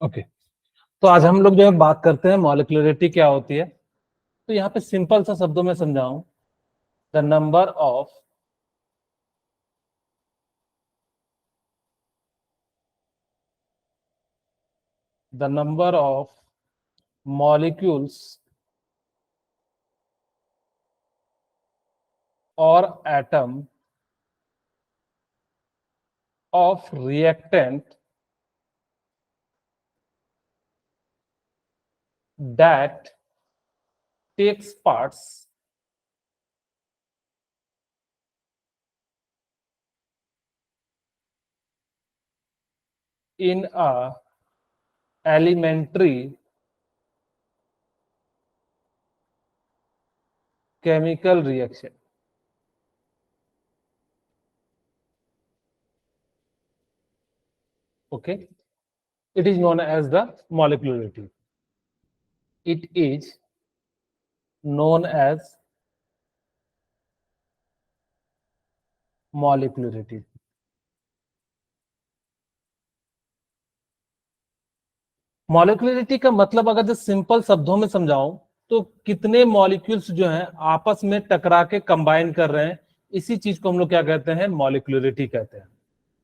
Okay. तो आज हम लोग जो है बात करते हैं मॉलिक्यूलरिटी क्या होती है। तो यहाँ पे सिंपल सा शब्दों में समझाऊं, द नंबर ऑफ मॉलिक्यूल्स और atom of reactant that takes parts in a elementary chemical reaction. Okay, it is known as the molecularity. It is known as molecularity. Molecularity का मतलब अगर जो सिंपल शब्दों में समझाऊं तो कितने मॉलिक्यूल्स जो हैं आपस में टकरा के कंबाइन कर रहे हैं, इसी चीज को हम लोग क्या कहते हैं, मॉलिक्यूलरिटी कहते हैं।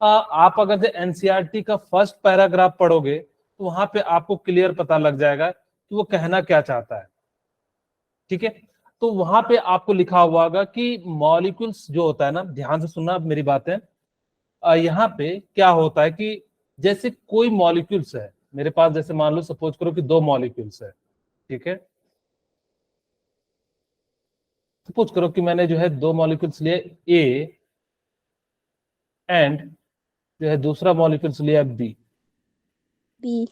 आप अगर जो एनसीईआरटी का फर्स्ट पैराग्राफ पढ़ोगे तो वहां पे आपको क्लियर पता लग जाएगा कि वो कहना क्या चाहता है। ठीक है, तो वहां पे आपको लिखा हुआ होगा कि मॉलिक्यूल्स जो होता है ना, ध्यान से सुनना मेरी बातें। यहाँ पे क्या होता है कि जैसे कोई मॉलिक्यूल्स है मेरे पास, जैसे मान लो सपोज करो कि दो मॉलिक्यूल्स है। ठीक है, सपोज करो कि मैंने जो है दो मॉलिक्यूल्स लिए ए एंड जो है दूसरा मॉलिक्यूल्स लिया बी। बी।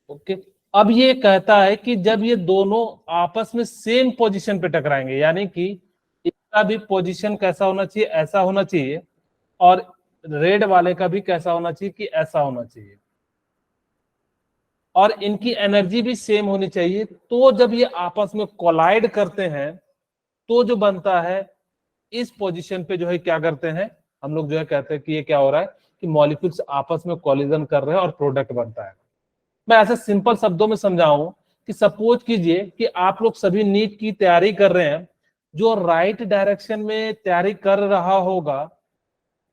ओके, अब ये कहता है कि जब ये दोनों आपस में सेम पोजीशन पे टकराएंगे, यानी कि इसका भी पोजीशन कैसा होना चाहिए, ऐसा होना चाहिए, और रेड वाले का भी कैसा होना चाहिए कि ऐसा होना चाहिए, और इनकी एनर्जी भी सेम होनी चाहिए। तो जब ये आपस में कोलाइड करते हैं तो जो बनता है, इस पोजीशन पे जो है क्या करते हैं हम लोग, जो है कहते हैं कि ये क्या हो रहा है कि मॉलिक्यूल्स आपस में कोलिजन कर रहे हैं और प्रोडक्ट बनता है। मैं ऐसे सिंपल शब्दों में समझाऊं कि सपोज कीजिए कि आप लोग सभी नीट की तैयारी कर रहे हैं, जो राइट डायरेक्शन में तैयारी कर रहा होगा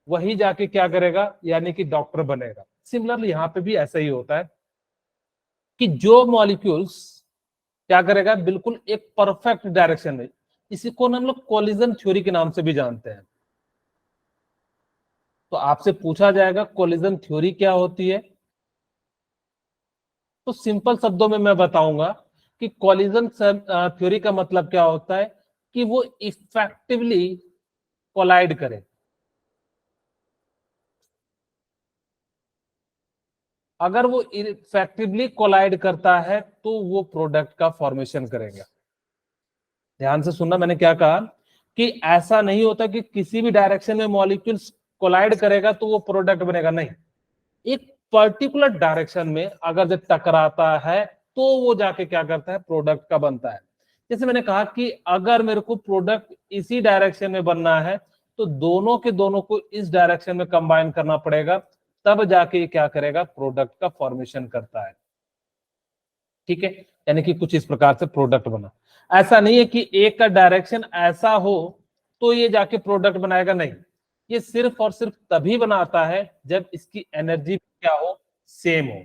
वही जाके क्या करेगा, यानी कि डॉक्टर बनेगा। सिमिलरली यहाँ पे भी ऐसा ही होता है कि जो मॉलिक्यूल्स क्या करेगा, बिल्कुल एक परफेक्ट डायरेक्शन में, इसी को हम लोग कोलिजन थ्योरी के नाम से भी जानते हैं। तो आपसे पूछा जाएगा कोलिजन थ्योरी क्या होती है, तो सिंपल शब्दों में मैं बताऊंगा कि कोलिजन थ्योरी का मतलब क्या होता है कि वो इफेक्टिवली कोलाइड करे। अगर वो इफेक्टिवली कोलाइड करता है तो वो प्रोडक्ट का फॉर्मेशन करेगा। ध्यान से सुनना, मैंने क्या कहा कि ऐसा नहीं होता कि किसी भी डायरेक्शन में मॉलिक्यूल्स कोलाइड करेगा तो वो प्रोडक्ट बनेगा, नहीं। एक पर्टिकुलर डायरेक्शन में अगर जब टकराता है तो वो जाके क्या करता है, प्रोडक्ट का बनता है। जैसे मैंने कहा कि अगर मेरे को प्रोडक्ट इसी डायरेक्शन में बनना है तो दोनों के दोनों को इस डायरेक्शन में कंबाइन करना पड़ेगा, तब जाके ये क्या करेगा, प्रोडक्ट का फॉर्मेशन करता है। ठीक है, यानी कि कुछ इस प्रकार से प्रोडक्ट बना। ऐसा नहीं है कि एक का डायरेक्शन ऐसा हो तो ये जाके प्रोडक्ट बनाएगा, नहीं। ये सिर्फ और सिर्फ तभी बनाता है जब इसकी एनर्जी क्या हो, सेम हो।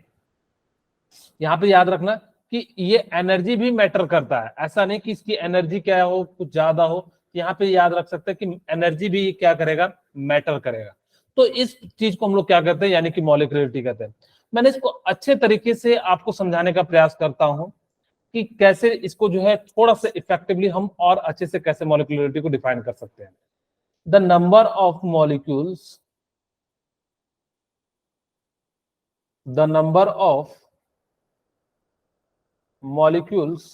यहाँ पे याद रखना कि ये एनर्जी भी मैटर करता है, ऐसा नहीं कि इसकी एनर्जी क्या हो, कुछ ज्यादा हो। यहाँ पे याद रख सकते हैं कि एनर्जी भी क्या करेगा, मैटर करेगा। तो इस चीज को हम लोग क्या कहते हैं, यानी कि मॉलिक्यूलरिटी कहते हैं। मैंने इसको अच्छे तरीके से आपको समझाने का प्रयास करता हूं कि कैसे इसको जो है थोड़ा सा इफेक्टिवली हम और अच्छे से कैसे मॉलिक्यूलरिटी को डिफाइन कर सकते हैं। The number of molecules the number of molecules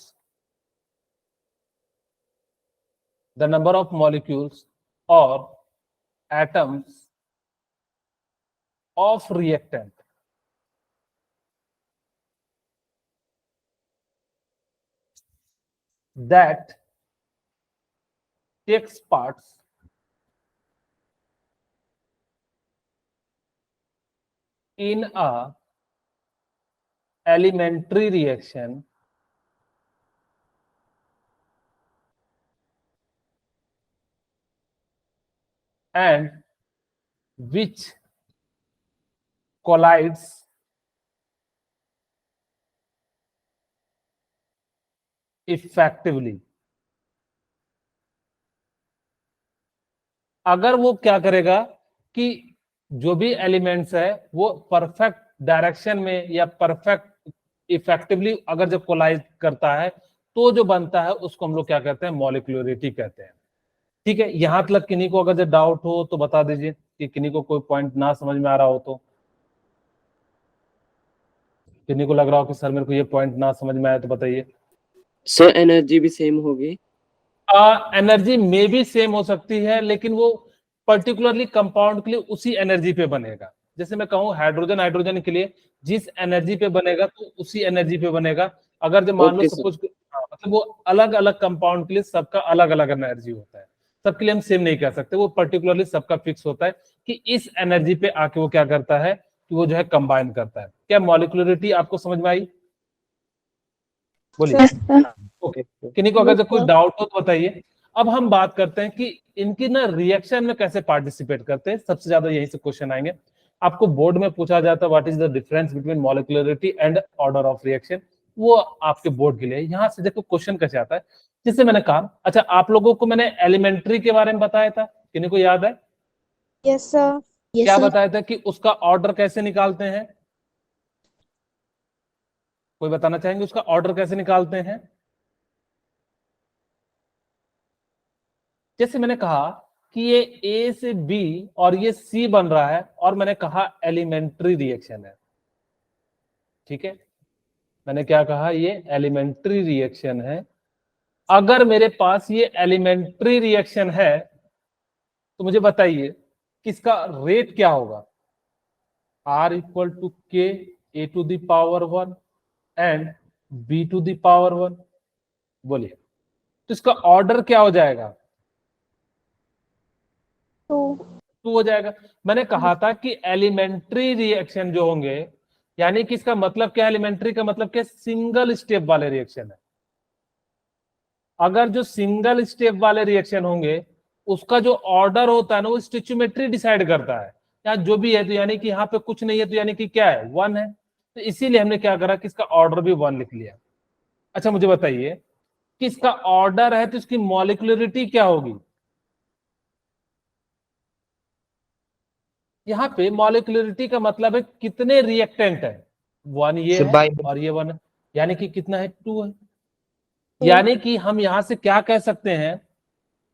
the number of molecules or atoms of reactant that takes parts in a elementary reaction and which collides effectively. अगर वो क्या करेगा कि जो भी एलिमेंट्स है वो परफेक्ट डायरेक्शन में या परफेक्ट इफेक्टिवली अगर जब कोलाइड करता है तो जो बनता है उसको हम लोग क्या कहते हैं, मॉलिक्यूलरिटी कहते हैं। ठीक है, यहां तक किन्हीं को अगर जो डाउट हो तो बता दीजिए, कि किन्हीं को कोई पॉइंट ना समझ में आ रहा हो तो। किन्हीं को लग रहा हो कि सर मेरे को ये पॉइंट ना समझ में आया तो बताइए। सर एनर्जी भी सेम होगी? एनर्जी में भी सेम हो सकती है, लेकिन वो पर्टिकुलरली कंपाउंड के लिए उसी एनर्जी पे बनेगा। जैसे मैं कहूँ हाइड्रोजन हाइड्रोजन के लिए जिस एनर्जी पे बनेगा तो उसी एनर्जी पे बनेगा। अगर जो मान लो Okay, सपोज, मतलब वो अलग अलग कंपाउंड के लिए सबका अलग अलग एनर्जी होता है, सबके लिए हम सेम नहीं कह सकते। वो पर्टिकुलरली सबका फिक्स होता है कि इस एनर्जी पे आके वो क्या करता है कि वो जो है कंबाइन करता है। क्या मॉलिक्यूलरिटी आपको समझ में आई? बोलिए। Yes, sir. ओके, किन्हीं को अगर Yes, जब कोई sir. डाउट हो तो बताइए। अब हम बात करते हैं कि इनकी ना रिएक्शन में कैसे पार्टिसिपेट करते हैं। सबसे ज्यादा यही से क्वेश्चन आएंगे। आपको बोर्ड में पूछा जाता है what is the difference between molecularity and order of reaction, वो आपके बोर्ड के लिए। यहाँ से देखो क्वेश्चन कैसे आता है, जिससे मैंने कहा, अच्छा आप लोगों को मैंने एलिमेंट्री के बारे में बताया था, किन्हीं को याद है? Yes, sir. Yes, क्या sir. बताया था कि उसका ऑर्डर कैसे निकालते हैं? कोई बताना चाहेंगे उसका ऑर्डर कैसे निकालते हैं? जैसे मैंने कहा कि ये ए से बी और ये सी बन रहा है, और मैंने कहा एलिमेंट्री रिएक्शन है। ठीक है, मैंने क्या कहा, ये एलिमेंट्री रिएक्शन है। अगर मेरे पास ये एलिमेंट्री रिएक्शन है तो मुझे बताइए कि इसका रेट क्या होगा। R equal to k a to the power 1 and b to the power 1। बोलिए, तो इसका ऑर्डर क्या हो जाएगा? 2. 2 हो जाएगा। मैंने कहा था कि एलिमेंट्री रिएक्शन जो होंगे, यानी कि इसका मतलब क्या, एलिमेंट्री का मतलब क्या, सिंगल स्टेप वाले रिएक्शन है। अगर जो सिंगल स्टेप वाले रिएक्शन होंगे उसका जो ऑर्डर होता है ना, वो स्टिचोमेट्री डिसाइड करता है। या जो भी है, तो यानी कि यहाँ पे कुछ नहीं है तो यानी कि क्या है, 1 है। तो इसीलिए हमने क्या करा कि इसका ऑर्डर भी 1 लिख लिया। अच्छा मुझे बताइए कि इसका ऑर्डर है तो इसकी मॉलिक्यूलरिटी क्या होगी? यहाँ पे मॉलिक्यूलरिटी का मतलब है कितने रिएक्टेंट है। 1 ये है और ये 1 है, यानी कि कितना है, 2 है। यानी कि हम यहां से क्या कह सकते हैं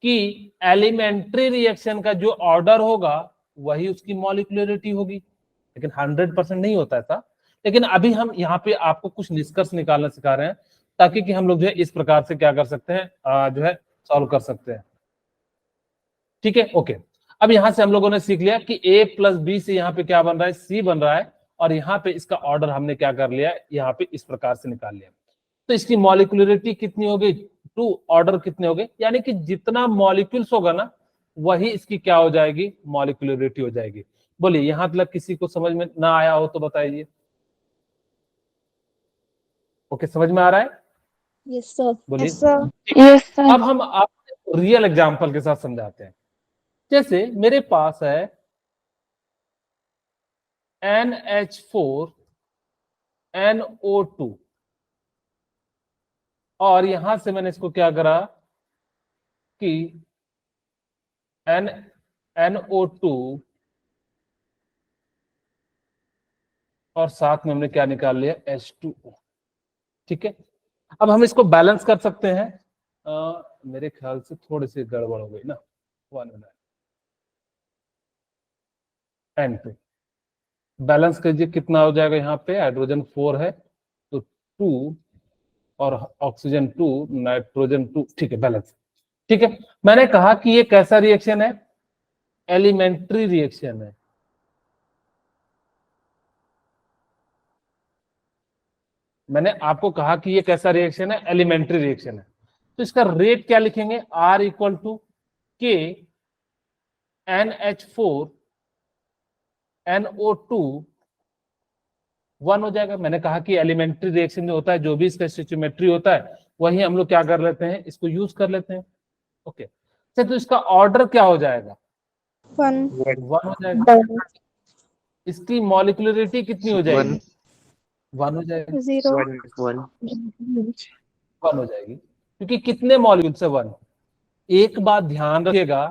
कि एलिमेंट्री रिएक्शन का जो ऑर्डर होगा वही उसकी मॉलिक्यूलरिटी होगी। लेकिन 100% नहीं होता ऐसा। लेकिन अभी हम यहाँ पे आपको कुछ निष्कर्ष निकालना सिखा रहे हैं, ताकि कि हम लोग जो है इस प्रकार से क्या कर सकते हैं, जो है सॉल्व कर सकते हैं। ठीक है, ओके। अब यहां से हम लोगों ने सीख लिया कि a प्लस बी से यहाँ पे क्या बन रहा है, c बन रहा है। और यहाँ पे इसका ऑर्डर हमने क्या कर लिया, यहाँ पे इस प्रकार से निकाल लिया। तो इसकी मॉलिक्यूलरिटी कितनी हो गई, 2। ऑर्डर कितने हो गए, यानी कि जितना मॉलिक्यूल्स होगा ना वही इसकी क्या हो जाएगी, मॉलिक्यूलरिटी हो जाएगी। बोलिए, यहां तक किसी को समझ में ना आया हो तो बताइए। ओके, समझ में आ रहा है? Yes, sir. बोलिए। Yes, sir. ठीक है। Yes, sir. अब हम आप रियल एग्जांपल के साथ समझाते हैं। जैसे मेरे पास है NH4 NO2, और यहां से मैंने इसको क्या करा कि NO2 और साथ में हमने क्या निकाल लिया, H2O। ठीक है, अब हम इसको बैलेंस कर सकते हैं। मेरे ख्याल से थोड़ी सी गड़बड़ हो गई ना, 1 मिनट। N2 बैलेंस कीजिए, कितना हो जाएगा, यहाँ पे हाइड्रोजन 4 है तो 2 और ऑक्सीजन 2, नाइट्रोजन 2। ठीक है, बैलेंस। ठीक है, मैंने कहा कि ये कैसा रिएक्शन है, एलिमेंट्री रिएक्शन है। मैंने आपको कहा कि ये कैसा रिएक्शन है, एलिमेंट्री रिएक्शन है। तो इसका रेट क्या लिखेंगे, R इक्वल टू के NH4 NO2 1 हो जाएगा। मैंने कहा कि एलिमेंट्री रिएक्शन जो होता है, जो भी इसका स्टोइचियोमेट्री होता है, वही हम लोग क्या कर लेते हैं, इसको यूज कर लेते हैं। ओके, तो इसका ऑर्डर क्या हो जाएगा, 1 1 हो जाएगा। 1 इसकी मॉलिक्यूलरिटी कितनी हो जाएगी, 1 हो जाएगी। 0 1 1 हो जाएगी, क्योंकि कितने मॉलिक्यूल से 1। एक बात ध्यान रखिएगा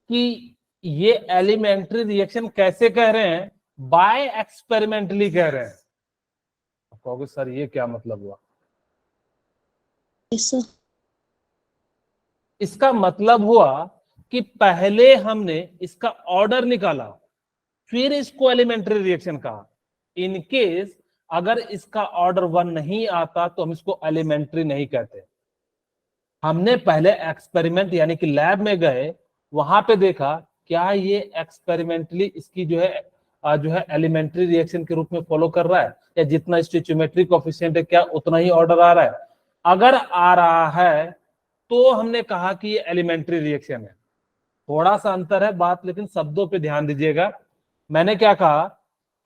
कि ये एलिमेंट्री रिएक्शन कैसे कह रहे हैं, बाय एक्सपेरिमेंटली कह रहे हैं। आप कहोगे सर ये क्या मतलब हुआ। yes sir इसका मतलब हुआ कि पहले हमने इसका ऑर्डर निकाला, फिर इसको एलिमेंट्री रिएक्शन कहा। इन केस अगर इसका ऑर्डर 1 नहीं आता तो हम इसको एलिमेंट्री नहीं कहते। हमने पहले एक्सपेरिमेंट यानी कि लैब में गए, वहां पे देखा क्या ये एक्सपेरिमेंटली इसकी जो है एलिमेंट्री रिएक्शन के रूप में फॉलो कर रहा है, या जितना स्टोइचियोमेट्रिक कोएफिशिएंट है क्या उतना ही ऑर्डर आ रहा है। अगर आ रहा है तो हमने कहा कि ये एलिमेंट्री रिएक्शन है। थोड़ा सा अंतर है बात, लेकिन शब्दों पे ध्यान दीजिएगा। मैंने क्या कहा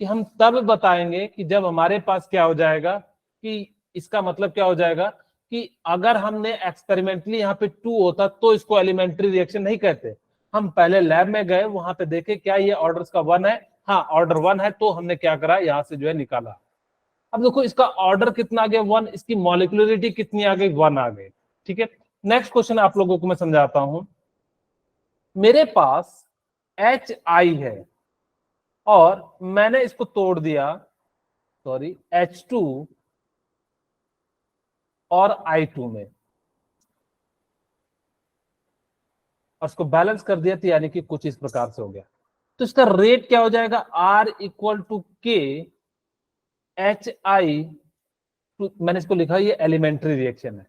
कि हम तब बताएंगे कि जब हमारे पास क्या हो जाएगा, कि इसका मतलब क्या हो जाएगा कि अगर हमने एक्सपेरिमेंटली यहाँ पे 2 होता तो इसको एलिमेंट्री रिएक्शन नहीं कहते। हम पहले लैब में गए, वहां पे देखे क्या ये ऑर्डर का 1 है, हाँ ऑर्डर 1 है, तो हमने क्या करा, यहाँ से जो है निकाला। अब देखो इसका ऑर्डर कितना आ गया 1, इसकी मॉलिक्यूलरिटी कितनी आ गई, 1 आ गई। ठीक है, नेक्स्ट क्वेश्चन आप लोगों को मैं समझाता हूं। मेरे पास HI है और मैंने इसको तोड़ दिया, सॉरी H2 और I2 में, और इसको बैलेंस कर दिया, तो यानी कि कुछ इस प्रकार से हो गया। तो इसका रेट क्या हो जाएगा, R इक्वल टू के HI, मैंने इसको लिखा ये एलिमेंट्री रिएक्शन है,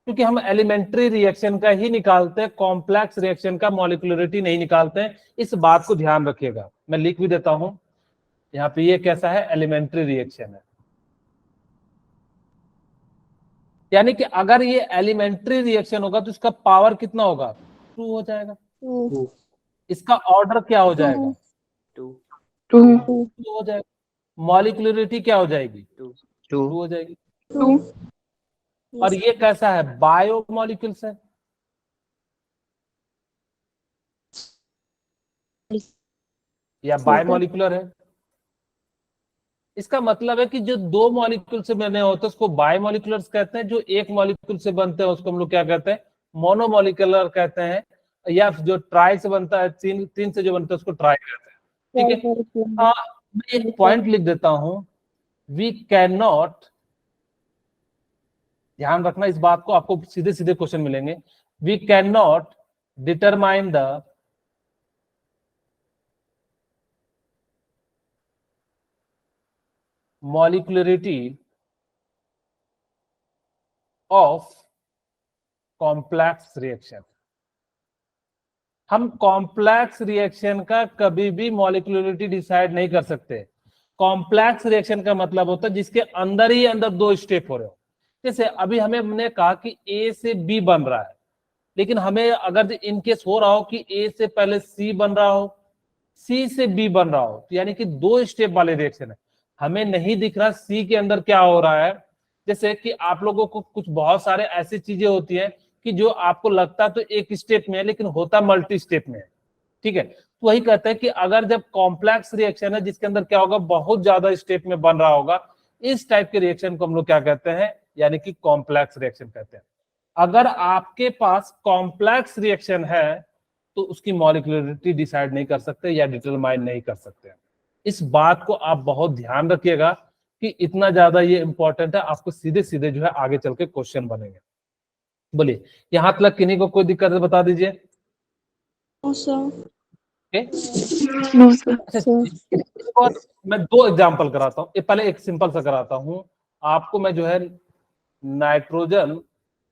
क्योंकि हम एलिमेंट्री रिएक्शन का ही निकालते हैं, कॉम्प्लेक्स रिएक्शन का मॉलिक्यूलरिटी नहीं निकालते हैं। इस बात को ध्यान रखिएगा। मैं लिख भी देता हूं यहाँ पे, ये कैसा है, एलिमेंट्री रिएक्शन है। यानी कि अगर ये एलिमेंट्री रिएक्शन होगा तो इसका पावर कितना होगा, 2 हो जाएगा। 2 इसका ऑर्डर क्या हो जाएगा, 2 2 हो जाएगा। मॉलिक्यूलरिटी क्या हो जाएगी, 2 2 हो जाएगी। 2 और ये कैसा है, बायो मॉलिक्यूल्स है या बायोमोलिकुलर है। इसका मतलब है कि जो 2 मॉलिक्यूल से बने होते हैं उसको बायोमोलिकुलर्स कहते हैं, जो एक मॉलिक्यूल से बनते हैं उसको हम लोग क्या कहते हैं, मोनोमोलिकुलर कहते हैं, या जो ट्राई से बनता है, 3 से जो बनता है उसको ट्राई कहते हैं। ठीक है, मैं एक पॉइंट लिख देता हूं, वी कैन नॉट, ध्यान रखना इस बात को, आपको सीधे सीधे क्वेश्चन मिलेंगे। We can not determine the molecularity of complex reaction। हम कॉम्प्लेक्स रिएक्शन का कभी भी मॉलिक्यूलरिटी डिसाइड नहीं कर सकते। कॉम्प्लेक्स रिएक्शन का मतलब होता है जिसके अंदर ही अंदर 2 स्टेप हो रहे हो। जैसे अभी हमने कहा कि A से B बन रहा है, लेकिन हमें अगर इनकेस हो रहा हो कि A से पहले C बन रहा हो, C से B बन रहा हो, तो यानी कि 2 स्टेप वाले रिएक्शन है। हमें नहीं दिख रहा C के अंदर क्या हो रहा है। जैसे कि आप लोगों को कुछ बहुत सारे ऐसी चीजें होती हैं कि जो आपको लगता तो एक स्टेप में है, लेकिन होता मल्टी स्टेप में है। ठीक है, तो वही कहते हैं कि अगर जब कॉम्प्लेक्स रिएक्शन है जिसके अंदर क्या होगा, बहुत ज्यादा स्टेप में बन रहा होगा, इस टाइप के रिएक्शन को हम लोग क्या कहते हैं, यानी कि कॉम्प्लेक्स रिएक्शन कहते हैं। अगर आपके पास कॉम्प्लेक्स रिएक्शन है तो उसकी मॉलिक्यूलरिटी डिसाइड नहीं कर सकते या डिटरमाइन नहीं कर सकते। इस बात को आप बहुत ध्यान रखिएगा कि इतना ज्यादा ये इंपॉर्टेंट है, आपको सीधे सीधे जो है आगे चल के क्वेश्चन बनेंगे। बोलिए, यहां तक किन्हीं को कोई दिक्कत है बता दीजिए। no sir अच्छा, और मैं 2 एग्जांपल कराता हूँ। ये पहले एक सिंपल सा कराता हूँ आपको। मैं जो है नाइट्रोजन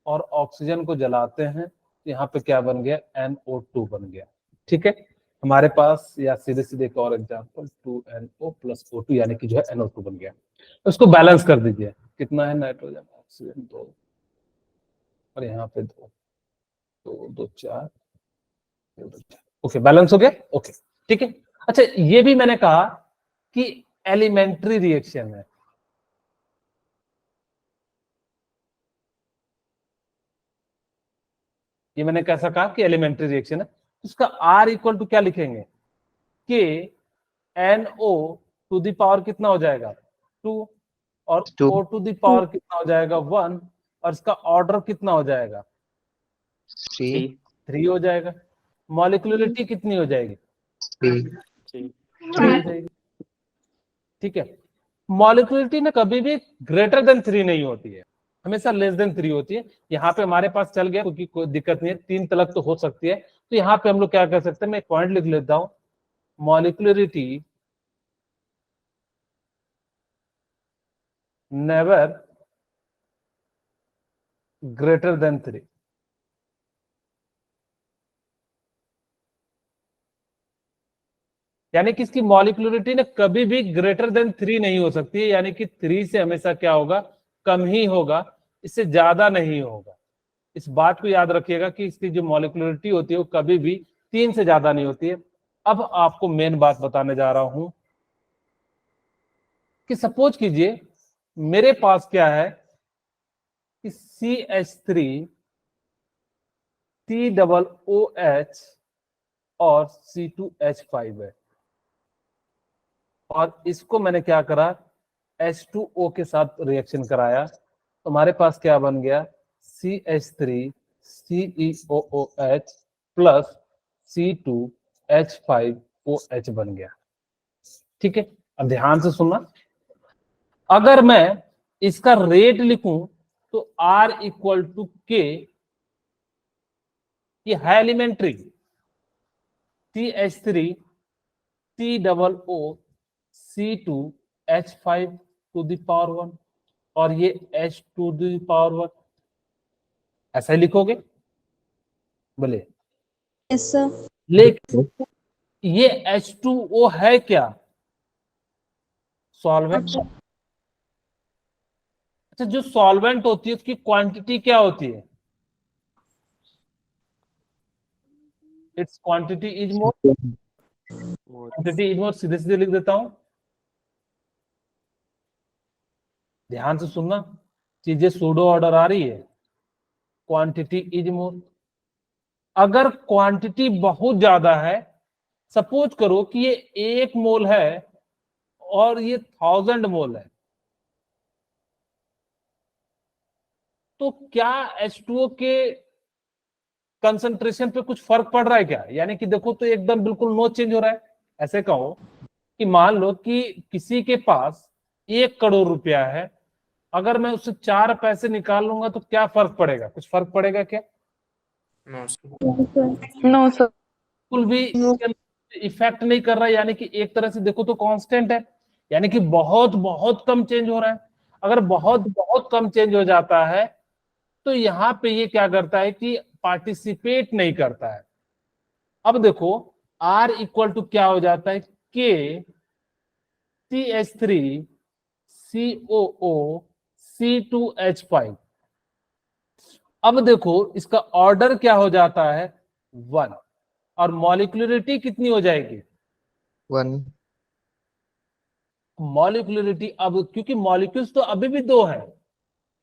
और ऑक्सीजन को जलाते हैं, यहाँ पे क्या बन गया, NO2 बन गया। ठीक है, हमारे पास या सीधे सीधे एक और एग्जांपल, 2NO + O2 यानी कि जो है NO2 बन गया। उसको बैलेंस कर दीजिए, कितना है, नाइट्रोजन ऑक्सीजन 2 और यहाँ पे 2 2 2 4, ओके बैलेंस हो गया। ओके ठीक है। अच्छा, ये भी मैंने कहा कि एलिमेंट्री रिएक्शन है। ये मैंने कैसा कहा कि एलिमेंट्री रिएक्शन है। उसका R इक्वल टू क्या लिखेंगे, के NO टू द पावर कितना हो जाएगा 2, और Two. O to the power कितना हो जाएगा 1, और इसका ऑर्डर कितना हो जाएगा 3. 3 हो जाएगा। मॉलिक्यूलरिटी कितनी हो जाएगी 3. 3 हो जाएगी। ठीक है, मॉलिक्यूलरिटी ना कभी भी ग्रेटर देन 3 नहीं होती है, हमेशा लेस देन 3 होती है। यहाँ पे हमारे पास चल गया क्योंकि कोई दिक्कत नहीं है, 3 तक तो हो सकती है। तो यहाँ पे हम लोग क्या कर सकते हैं, मैं एक पॉइंट लिख लेता हूं, मॉलिक्यूलरिटी नेवर ग्रेटर देन 3। यानी कि इसकी मॉलिक्यूलरिटी ना कभी भी ग्रेटर देन 3 नहीं हो सकती है, यानी कि 3 से हमेशा क्या होगा, कम ही होगा, इससे ज्यादा नहीं होगा। इस बात को याद रखिएगा कि इसकी जो मॉलिक्यूलरिटी होती है वो कभी भी 3 से ज्यादा नहीं होती है। अब आपको मेन बात बताने जा रहा हूं कि सपोज कीजिए मेरे पास क्या है कि CH3 COOH और C2H5 है, और इसको मैंने क्या करा, H2O के साथ रिएक्शन कराया, तो हमारे पास क्या बन गया, CH3 CeOOH प्लस C2H5OH बन गया। ठीक है, अब ध्यान से सुनना, अगर मैं इसका रेट लिखूं तो R इक्वल टू के, ये है elementary, CH3 COO C2H5 to the power 1 और ये H टू द पावर 1, ऐसा ही लिखोगे बोले। Yes, sir. लेकिन ये H2O है क्या, सॉल्वेंट। अच्छा, जो सॉल्वेंट होती है उसकी क्वांटिटी क्या होती है, it's quantity is more, quantity is more, सीधे सीधे लिख देता हूं। ध्यान से सुनना, चीजें सूडो ऑर्डर आ रही है, क्वांटिटी इज मोर। अगर क्वांटिटी बहुत ज्यादा है, सपोज करो कि ये 1 मोल है और ये 1000 मोल है, तो क्या H2O के कंसंट्रेशन पे कुछ फर्क पड़ रहा है क्या, यानी कि देखो तो एकदम बिल्कुल नो चेंज हो रहा है। ऐसे कहो कि मान लो कि किसी के पास 1 करोड़ रुपया है, अगर मैं उससे 4 पैसे निकाल लूंगा तो क्या फर्क पड़ेगा, कुछ फर्क पड़ेगा क्या, No, sir. बिल्कुल भी इफेक्ट नहीं कर रहा है। यानी कि एक तरह से देखो तो कांस्टेंट है, यानी कि बहुत बहुत कम चेंज हो रहा है। अगर बहुत बहुत कम चेंज हो जाता है तो यहाँ पे ये क्या करता है कि पार्टिसिपेट नहीं करता है। अब देखो R इक्वल टू क्या हो जाता है, के CH3 COO C2H5। अब देखो इसका ऑर्डर क्या हो जाता है 1, और मॉलिक्यूलरिटी कितनी हो जाएगी 1. मॉलिक्यूलरिटी। अब क्योंकि मॉलिक्यूल्स तो अभी भी 2 है,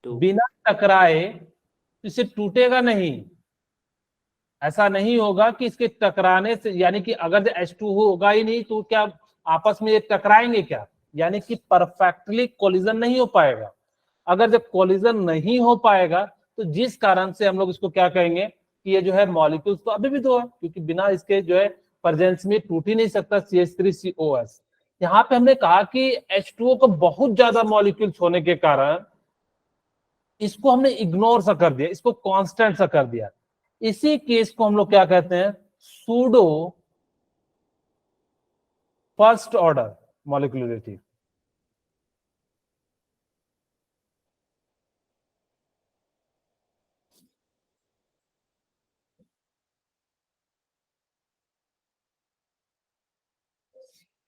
बिना टकराए इसे टूटेगा नहीं। ऐसा नहीं होगा कि इसके टकराने से, यानी कि अगर H2 होगा ही नहीं तो क्या आपस में ये टकराएंगे क्या, यानी कि परफेक्टली कोलिजन नहीं हो पाएगा। अगर जब कोलिजन नहीं हो पाएगा तो जिस कारण से हम लोग इसको क्या कहेंगे कि ये जो है मॉलिक्यूल्स तो अभी भी 2 है, क्योंकि बिना इसके जो है प्रेजेंस में टूट ही नहीं सकता CH3COS। यहाँ पे हमने कहा कि H2O को बहुत ज्यादा मॉलिक्यूल्स होने के कारण इसको हमने इग्नोर सा कर दिया, इसको कांस्टेंट सा कर दिया। इसी केस को हम लोग क्या कहते हैं, सूडो फर्स्ट ऑर्डर मॉलिक्यूलरिटी।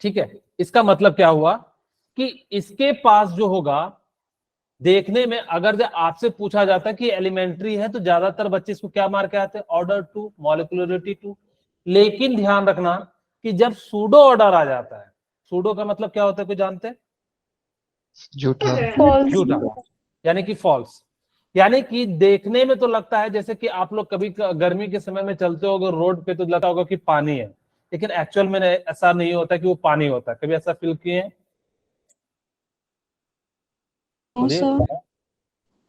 ठीक है, इसका मतलब क्या हुआ कि इसके पास जो होगा, देखने में अगर जब आपसे पूछा जाता है कि एलिमेंट्री है तो ज्यादातर बच्चे इसको क्या मार के आते हैं, ऑर्डर 2 मॉलिक्यूलरिटी 2। लेकिन ध्यान रखना कि जब सूडो ऑर्डर आ जाता है, सूडो का मतलब क्या होता है, कोई जानते हैं? झूठा। false, झूठा, यानी कि फॉल्स। यानी कि देखने में तो लगता है जैसे कि आप लोग कभी गर्मी के समय में चलते होगे रोड पे तो लगता होगा कि पानी है, लेकिन एक्चुअल में ऐसा नहीं होता कि वो पानी होता है। कभी ऐसा फील किए हैं? no बोलिए। sir,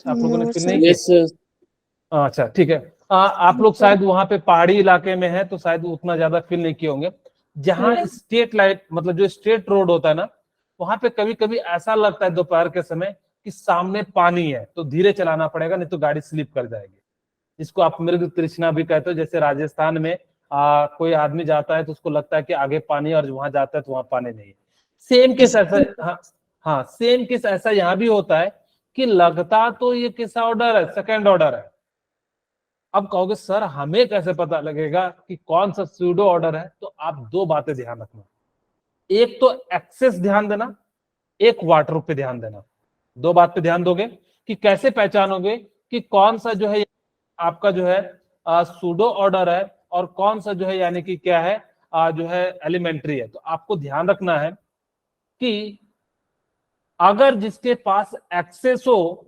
आप लोगों ने no फील sir, नहीं किया? Yes sir. अच्छा ठीक है। आप लोग शायद वहां पे पहाड़ी इलाके में है तो शायद उतना ज्यादा फील नहीं किए होंगे। जहां स्ट्रेट लाइट मतलब जो स्ट्रेट रोड होता है ना, वहां पे कभी कभी ऐसा लगता है दोपहर के समय कि सामने पानी है, तो धीरे चलाना पड़ेगा नहीं तो गाड़ी स्लिप कर जाएगी। इसको आप मृग तृष्णा भी कहते हो। जैसे राजस्थान में कोई आदमी जाता है तो उसको लगता है कि आगे पानी है और वहां जाता है तो वहां पानी नहीं है। सेम केस ऐसा, हाँ हाँ, सेम केस ऐसा यहाँ भी होता है कि लगता तो ये किसका ऑर्डर है, सेकंड ऑर्डर है। अब कहोगे सर हमें कैसे पता लगेगा कि कौन सा सूडो ऑर्डर है? तो आप दो बातें ध्यान रखना, एक तो एक्सेस ध्यान देना, एक वाटर पे ध्यान देना। दो बात पे ध्यान दोगे कि कैसे पहचानोगे कि कौन सा जो है आपका जो है सूडो ऑर्डर है और कौन सा जो है यानी कि क्या है जो है एलिमेंट्री है। तो आपको ध्यान रखना है कि अगर जिसके पास एक्सेस हो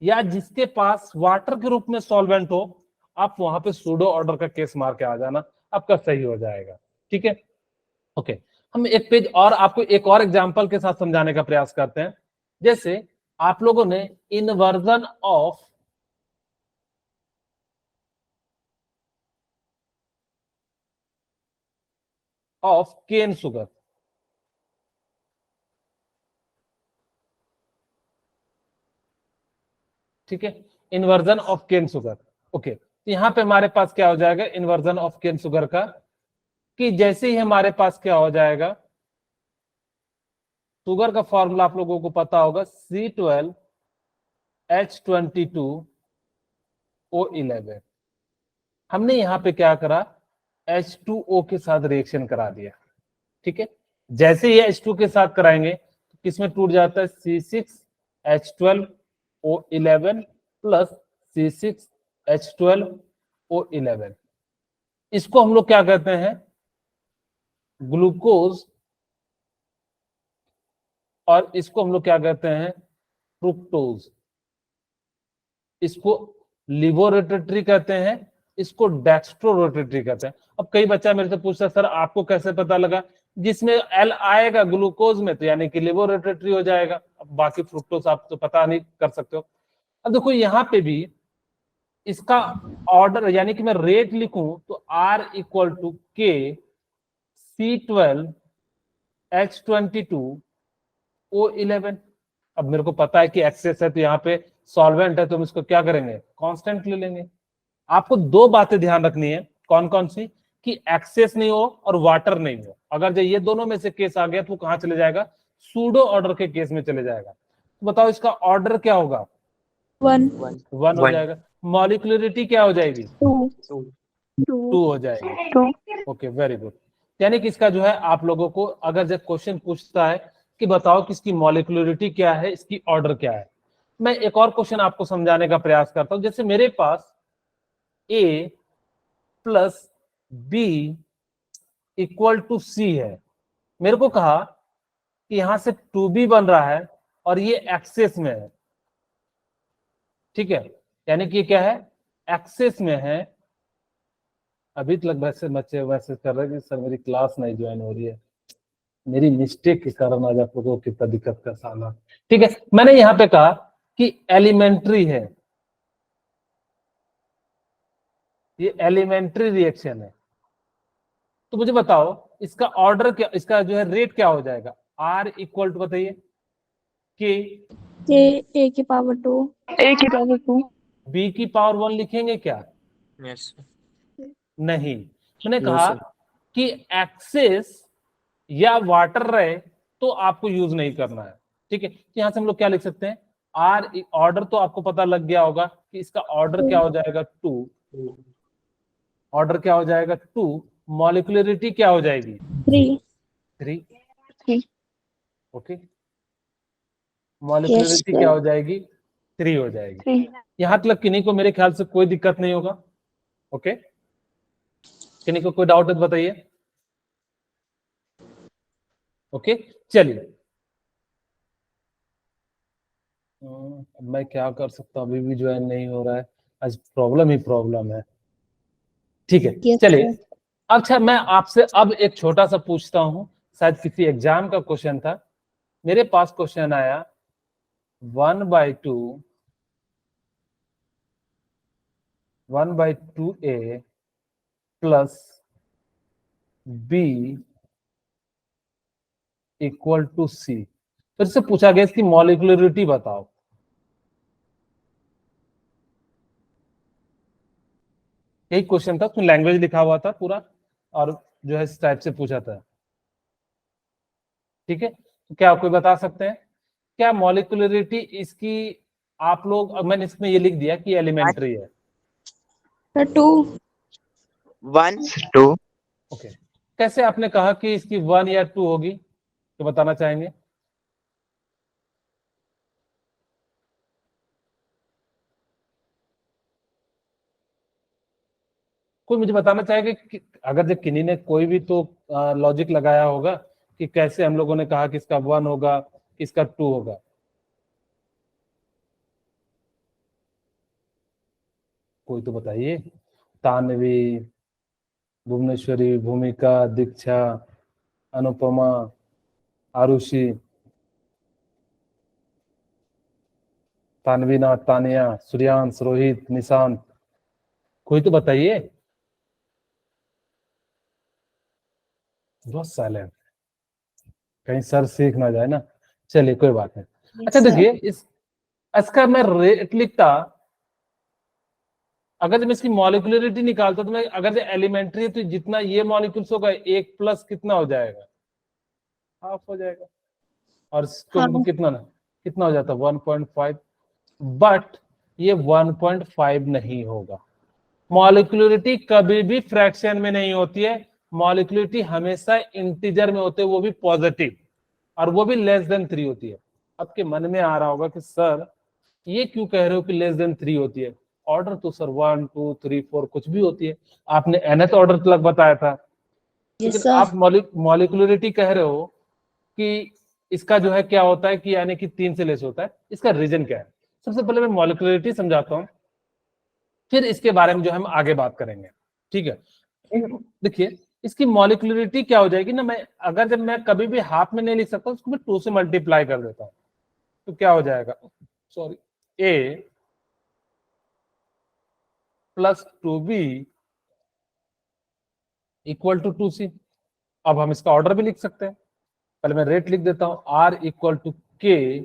या जिसके पास वाटर के रूप में सॉल्वेंट हो, आप वहां पे सूडो ऑर्डर का केस मार के आ जाना, आपका सही हो जाएगा। ठीक है, ओके। हम एक पेज और आपको एक और एग्जांपल के साथ समझाने का प्रयास करते हैं। जैसे आप लोगों ने इनवर्जन ऑफ केन शुगर, ठीक है, inversion of cane sugar. Okay, तो यहां पे हमारे पास क्या हो जाएगा इन्वर्जन ऑफ केन शुगर का, कि जैसे ही हमारे पास क्या हो जाएगा, शुगर का फॉर्मूला आप लोगों को पता होगा, C12H22O11। हमने यहां पे क्या करा, H2O के साथ रिएक्शन करा दिया। ठीक है, जैसे ही H2 के साथ कराएंगे तो किसमें टूट जाता है, C6H12O11 प्लस C6H12O11। इसको हम लोग क्या कहते हैं, ग्लूकोज, और इसको हम लोग क्या कहते हैं, फ्रुक्टोज। इसको लिवोरोटेटरी कहते हैं, इसको डेक्स्ट्रोरोटेटरी कहते हैं। अब कई बच्चा मेरे से पूछता है सर आपको कैसे पता लगा, जिसमें एल आएगा ग्लूकोज में तो यानी कि लिवोरोटेटरी हो जाएगा, अब बाकी फ्रुक्टोज आप तो पता नहीं कर सकते हो। अब देखो यहाँ पे भी इसका ऑर्डर यानी कि मैं रेट लिखूं तो R=K C12H22O11। अब मेरे को पता है कि एक्सेस है तो यहाँ पे सॉल्वेंट है तो हम इसको क्या करेंगे, कांस्टेंट ले लेंगे। आपको दो बातें ध्यान रखनी है, कौन कौन सी, कि एक्सेस नहीं हो और वाटर नहीं हो। अगर जो ये दोनों में से केस आ गया तो कहां चले जाएगा, सूडो ऑर्डर के केस में चले जाएगा। तो बताओ इसका ऑर्डर क्या होगा, 1, 1 हो जाएगा। मॉलिक्यूलरिटी क्या हो जाएगी, 2, 2 हो जाएगी। 2, ओके, वेरी गुड। यानी कि इसका जो है आप लोगों को अगर जब क्वेश्चन पूछता है कि बताओ कि इसकी मॉलिक्यूलरिटी क्या है, इसकी ऑर्डर क्या है, मैं एक और क्वेश्चन आपको समझाने का प्रयास करता हूं। जैसे मेरे पास A plus B equal to C है, मेरे को कहा कि यहां से 2B बन रहा है और ये एक्सेस में है। ठीक है, यानी कि क्या है, एक्सेस में है। अभी तक वैसे बच्चे मैसेज कर रहे हैं कि सर मेरी क्लास नहीं ज्वाइन हो रही है, मेरी मिस्टेक के कारण आज आप लोगों को कितना दिक्कत का सामना। ठीक है, मैंने यहां पे कहा कि एलिमेंट्री है, ये एलिमेंट्री रिएक्शन है। तो मुझे बताओ इसका ऑर्डर क्या, इसका जो है रेट क्या हो जाएगा, R=, बताइए, K A की पावर 2, B की पावर 1 लिखेंगे क्या, यस नहीं। मैंने नो कहा सर। कि एक्सेस या वाटर रहे तो आपको यूज नहीं करना है। ठीक है, तो यहां से हम लोग क्या लिख सकते हैं, R ऑर्डर तो आपको पता लग गया होगा कि इसका ऑर्डर क्या हो जाएगा, 2। ऑर्डर क्या हो जाएगा, 2। मॉलिक्यूलरिटी क्या हो जाएगी, 3, 3। 3, ओके, yes मॉलिक्यूलरिटी क्या sir, हो जाएगी, 3 हो जाएगी। 3, यहां तक किन्हीं को मेरे ख्याल से कोई दिक्कत नहीं होगा। ओके, किन्हीं को कोई डाउट है तो बताइए। ओके, चलिए अब मैं क्या कर सकता हूँ, अभी भी ज्वाइन नहीं हो रहा है, आज प्रॉब्लम ही प्रॉब्लम है। ठीक है, Yes, चलिए sir. अच्छा मैं आपसे अब एक छोटा सा पूछता हूं, शायद किसी एग्जाम का क्वेश्चन था। मेरे पास क्वेश्चन आया 1/2 1/2a plus b equal to c. फिर से पूछा गया इसकी मॉलिक्यूलरिटी बताओ। यही क्वेश्चन था, उसमें लैंग्वेज लिखा हुआ था पूरा, और जो है इस टाइप से पूछा था। ठीक है, तो क्या कोई बता सकते हैं क्या मॉलिक्यूलरिटी इसकी? आप लोग, अब मैंने इसमें ये लिख दिया कि एलिमेंट्री है। Sir, 2. 1 2 ओके, कैसे आपने कहा कि इसकी 1 या 2 होगी, तो बताना चाहेंगे? कोई मुझे बताना चाहेगा कि अगर जब किन्हीं ने कोई भी तो लॉजिक लगाया होगा कि कैसे हम लोगों ने कहा कि इसका 1 होगा, इसका 2 होगा। कोई तो बताइए। तानवी, भुवनेश्वरी, भूमिका, दीक्षा, अनुपमा, आरुषि, तानवीना, तानिया, सूर्यांश, रोहित, निशांत, कोई तो बताइए। बहुत साइलेंट, कहीं सर सीख ना जाए ना। चलिए कोई बात नहीं। अच्छा Yes, sir. देखिए, इसका मैं रेट लिखता, अगर मैं इसकी मॉलिक्यूलरिटी निकालता तो मैं, अगर एलिमेंट्री है तो जितना ये मॉलिक्यूल्स होगा, एक प्लस कितना हो जाएगा, हाफ हो जाएगा, और इसको हाँ. कितना कितना हो जाता 1.5। बट ये 1.5 नहीं होगा। मॉलिक्यूलरिटी कभी भी फ्रैक्शन में नहीं होती है, मॉलिक्यूलरिटी हमेशा इंटीजर में होते है, वो भी पॉजिटिव, और वो भी लेस देन 3 होती है। आपके मन में आ रहा होगा कि सर ये क्यों कह रहे हो कि लेस देन 3 होती है? ऑर्डर तो सर 1 2 3 4 कुछ भी होती है, आपने nth ऑर्डर तक बताया था, Yes, लेकिन sir. आप मॉलिक्यूलरिटी कह रहे हो कि इसका जो है क्या होता है कि यानी कि 3 से लेस होता है। इसका रीजन क्या है? सबसे पहले मैं मॉलिक्यूलरिटी समझाता हूं, फिर इसके बारे में जो हम आगे बात करेंगे। ठीक है, देखिए इसकी मॉलिक्यूलरिटी क्या हो जाएगी ना, मैं अगर जब मैं कभी भी हाफ में नहीं लिख सकता, उसको मैं 2 से मल्टीप्लाई कर देता हूं, तो क्या हो जाएगा, sorry, a plus 2b equal to 2c। अब हम इसका ऑर्डर भी लिख सकते हैं, पहले मैं रेट लिख देता हूं, r equal to k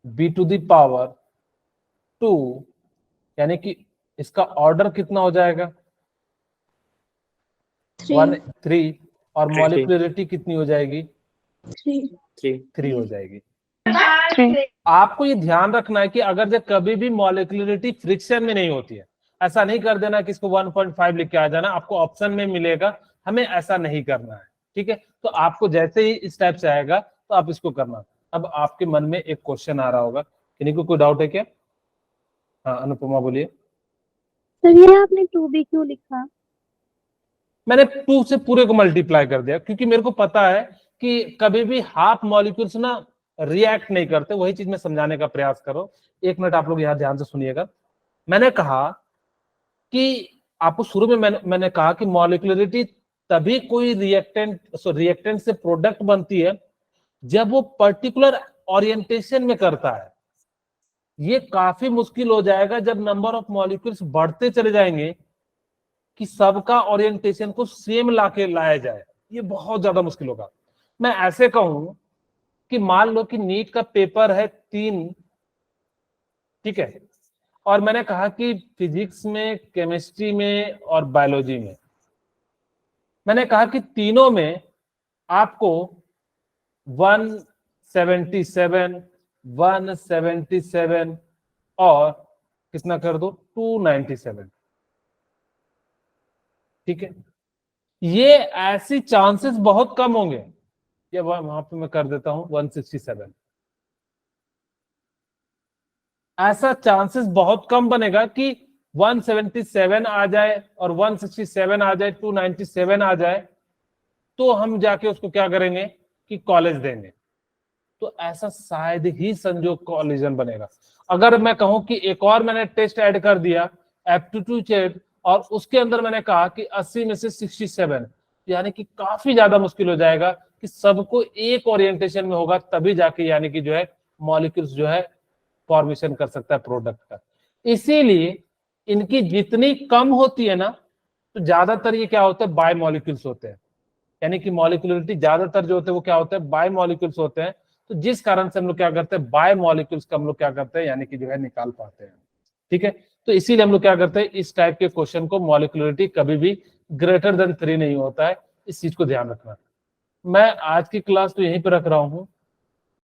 b to the power 2, यानी कि इसका ऑर्डर कितना हो जाएगा 1 3. 3, और 3 मॉलिक्यूलरिटी कितनी हो जाएगी 3. 3 हो जाएगी। 3. आपको ये ध्यान रखना है कि अगर जब कभी भी मॉलिक्यूलरिटी फ्रिक्शन में नहीं होती है, ऐसा नहीं कर देना कि इसको 1.5 लिख के आ जाना, आपको ऑप्शन में मिलेगा, हमें ऐसा नहीं करना है। ठीक है, तो आपको जैसे ही इस टाइप से आएगा तो आप इसको करना। अब आपके मन में एक क्वेश्चन आ रहा होगा, किन्हीं को कोई डाउट है क्या? हाँ अनुपमा बोलिए। सर ये आपने 2b क्यों लिखा? मैंने 2 से पूरे को मल्टीप्लाई कर दिया, क्योंकि मेरे को पता है कि कभी भी हाफ मॉलिक्यूल्स ना रिएक्ट नहीं करते, वही चीज मैं समझाने का प्रयास करो। 1 मिनट आप लोग यहाँ ध्यान से सुनिएगा। मैंने कहा कि आपको शुरू में मैंने कहा कि मॉलिक्यूलरिटी तभी कोई रिएक्टेंट से प्रोडक्ट बनती है जब वो पर्टिकुलर ओरिएंटेशन में करता है। ये काफी मुश्किल हो जाएगा जब नंबर ऑफ मॉलिक्यूल्स बढ़ते चले जाएंगे कि सबका ओरिएंटेशन को सेम लाके लाया जाए, ये बहुत ज्यादा मुश्किल होगा। मैं ऐसे कहूं कि मान लो कि नीट का पेपर है 3, ठीक है, और मैंने कहा कि फिजिक्स में, केमिस्ट्री में और बायोलॉजी में, मैंने कहा कि तीनों में आपको 177 177 और कितना कर दो 297। ठीक है, ये ऐसी चांसेस बहुत कम होंगे, ये वहां पे मैं कर देता हूं 167। ऐसा चांसेस बहुत कम बनेगा कि 177 आ जाए और 167 आ जाए, 297 आ जाए, तो हम जाके उसको क्या करेंगे, कि कॉलेज देंगे, तो ऐसा शायद ही संजोग कॉलिजन बनेगा। अगर मैं कहूं कि एक और मैंने टेस्ट ऐड कर दिया एप्टीट्यूड और उसके अंदर मैंने कहा कि 80 में से 67, यानी कि काफी ज्यादा मुश्किल हो जाएगा कि सबको एक ओरिएंटेशन में होगा तभी जाके यानी कि जो है मॉलिक्यूल्स जो है फॉर्मेशन कर सकता है प्रोडक्ट का। इसीलिए इनकी जितनी कम होती है ना, तो ज्यादातर ये क्या होता है, बाय मॉलिक्यूल्स होते हैं, यानी कि मॉलिक्यूलरिटी ज्यादातर जो होते हैं वो क्या होते हैं, बाय मॉलिक्यूल्स होते हैं। तो जिस कारण से हम लोग क्या करते हैं, बाय मॉलिक्यूल्स का हम लोग क्या करते हैं यानी कि जो है निकाल पाते हैं। ठीक है, तो इसीलिए हम लोग क्या करते हैं, इस टाइप के क्वेश्चन को मॉलिक्यूलरिटी कभी भी ग्रेटर देन 3 नहीं होता है, इस चीज को ध्यान रखना। मैं आज की क्लास तो यहीं पे रख रहा हूँ।